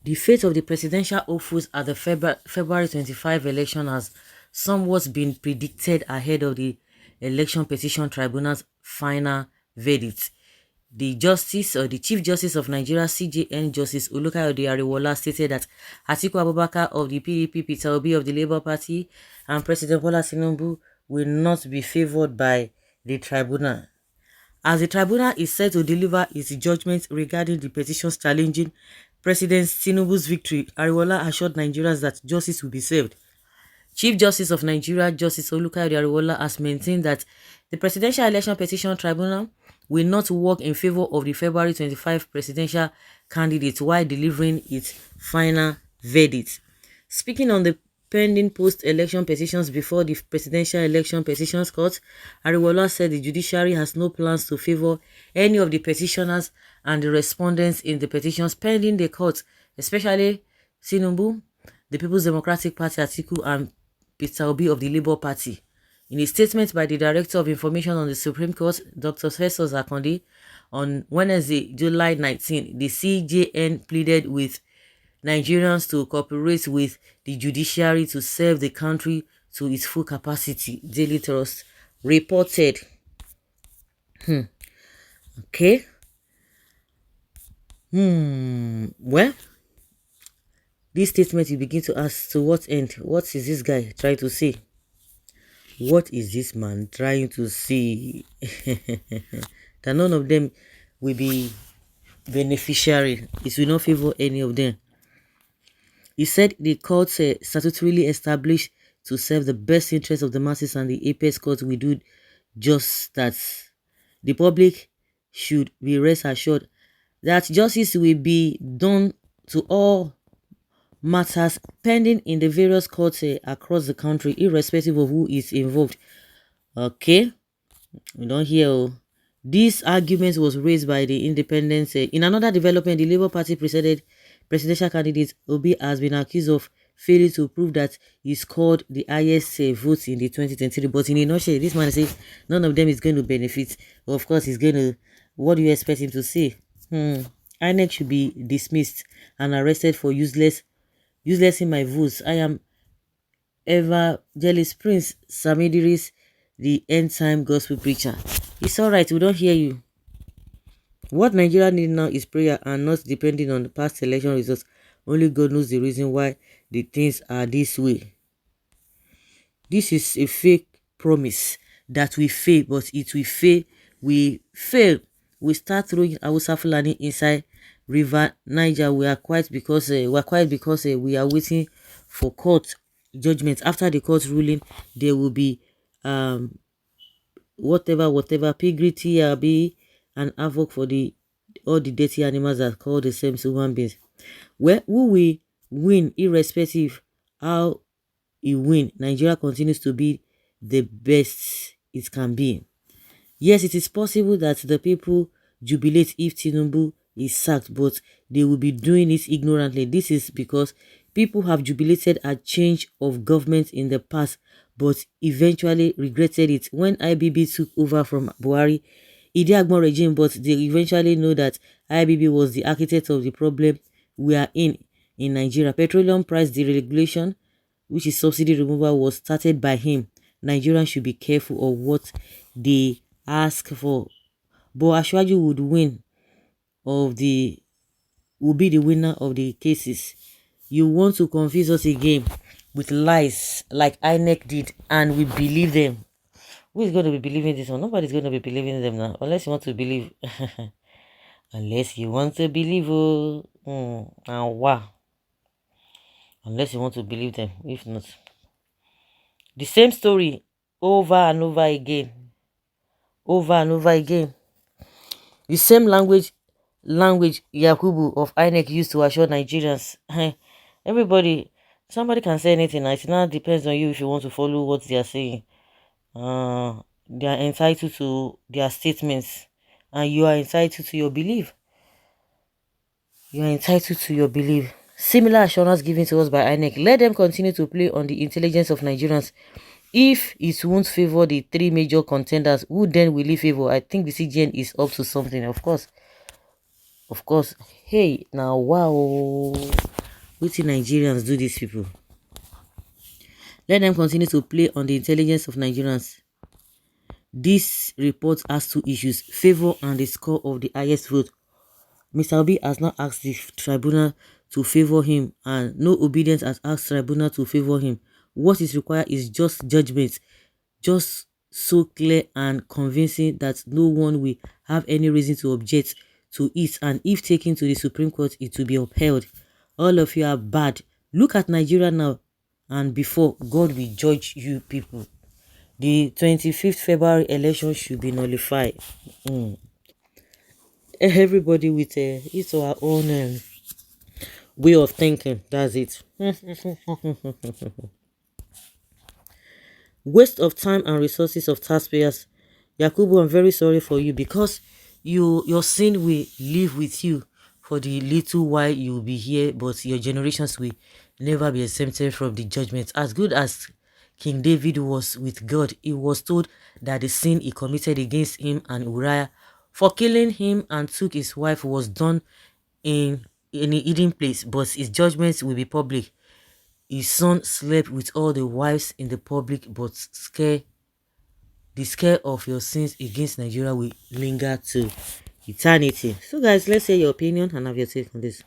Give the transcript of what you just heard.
The fate of the presidential hopefuls at the February 25 election has somewhat been predicted ahead of the Election Petition Tribunal's final verdict. The Chief Justice of Nigeria, CJN Justice Olukayode Ariwola, stated that Atiku Abubakar of the PDP, Peter Obi of the Labour Party, and President Bola Tinubu will not be favoured by the tribunal. As the tribunal is set to deliver its judgment regarding the petitions challenging President Tinubu's victory, Ariwola assured Nigerians that justice will be served. Chief Justice of Nigeria, Justice Olukayode Ariwola, has maintained that the Presidential Election Petition Tribunal will not work in favor of the February 25 presidential candidate while delivering its final verdict. Speaking on the pending post-election petitions before the Presidential Election Petitions Court, Ariwola said the judiciary has no plans to favor any of the petitioners and the respondents in the petitions pending the court, especially Tinubu, the People's Democratic Party, Atiku, and Peter Obi of the Labour Party. In a statement by the Director of Information on the Supreme Court, Dr. Festus Akonde, on Wednesday, July 19, the CJN pleaded with Nigerians to cooperate with the judiciary to serve the country to its full capacity, Daily Trust reported. Okay. Well, this statement, you begin to ask, to what end? What is this guy trying to say? What is this man trying to say? That none of them will be beneficiary. It will not favor any of them. He said the court statutorily established to serve the best interest of the masses, and the apex court will do just that. The public should be rest assured that justice will be done to all matters pending in the various courts across the country, irrespective of who is involved. Okay, we don't hear. This argument was raised by the independents. In another development, the Labour Party presidential candidate Obi has been accused of failing to prove that he scored the highest votes in the 2023. But in a nutshell, this man says none of them is going to benefit. Of course, he's going to. What do you expect him to say? INEC should be dismissed and arrested for uselessing my votes. I am Evangelist Prince Samidiris, the end-time gospel preacher. It's alright, we don't hear you. What Nigeria needs now is prayer and not depending on the past election results. Only God knows the reason why the things are this way. This is a fake promise that we fail, but it will fail. We fail. We start throwing Hausa Fulani inside River Niger. We are quiet because we are waiting for court judgment. After the court ruling, there will be whatever purity be and havoc for all the dirty animals that call themselves human beings. Well, who will win irrespective how he win? Nigeria continues to be the best it can be. Yes, it is possible that the people jubilate if Tinubu is sacked, but they will be doing it ignorantly. This is because people have jubilated at change of government in the past, but eventually regretted it. When IBB took over from Buhari, Idi regime, but they eventually know that IBB was the architect of the problem we are in Nigeria. Petroleum price deregulation, which is subsidy removal, was started by him. Nigerians should be careful of what they ask for. But Ashwaju will be the winner of the cases. You want to confuse us again with lies like INEC did, and we believe them. Who is going to be believing this one? Nobody's going to be believing them now, unless you want to believe. Unless you want to believe, wow. Unless you want to believe them. If not, the same story over and over again. Over and over again. The same language Yakubu of INEC used to assure Nigerians. Somebody can say anything. It now depends on you if you want to follow what they are saying. They are entitled to their statements, and you are entitled to your belief. You are entitled to your belief. Similar assurance given to us by INEC. Let them continue to play on the intelligence of Nigerians. If it won't favor the three major contenders, who then will it favor? I think the CGN is up to something, of course. Of course, hey, now wow. Wetin Nigerians do these people? Let them continue to play on the intelligence of Nigerians. This report has two issues: favor and the score of the highest vote. Mr. Obi has not asked the tribunal to favor him, and no obedience has asked tribunal to favor him. What is required is just judgment, just so clear and convincing that no one will have any reason to object to it, and if taken to the Supreme Court, it will be upheld. All of you are bad. Look at Nigeria now, and before God will judge you people. The 25th February election should be nullified. Everybody with its our own way of thinking. That's it. Waste of time and resources of taxpayers. Yakubu, I'm very sorry for you, because your sin will live with you for the little while you will be here, but your generations will never be exempted from the judgment. As good as King David was with God, he was told that the sin he committed against him and Uriah for killing him and took his wife was done in a hidden place, but his judgment will be public. His son slept with all the wives in the public, but the scare of your sins against Nigeria will linger to eternity. So guys, let's hear your opinion and have your take on this.